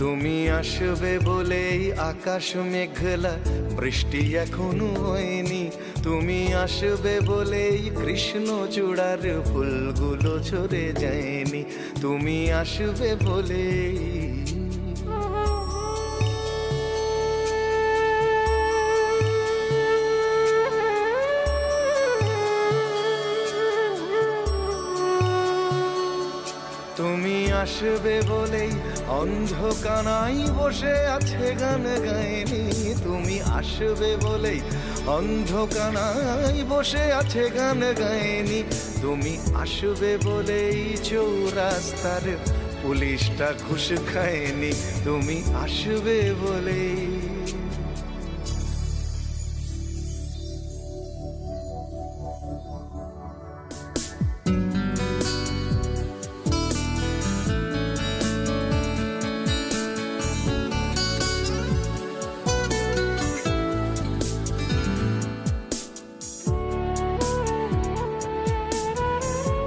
তুমি আসবে বলেই আকাশ মেঘলা, বৃষ্টি এখনো হয়নি। তুমি আসবে বলেই কৃষ্ণচূড়ার ফুলগুলো ঝরে যায়নি। তুমি আসবে বলেই তুমি আসবে বলেই অন্ধকানাই বসে আছে গান গায়নি। তুমি আসবে বলেই অন্ধকানাই বসে আছে গান গায়নি। তুমি আসবে বলেই চৌরাস্তার পুলিশটা ঘুষ খায়নি। তুমি আসবে বলেই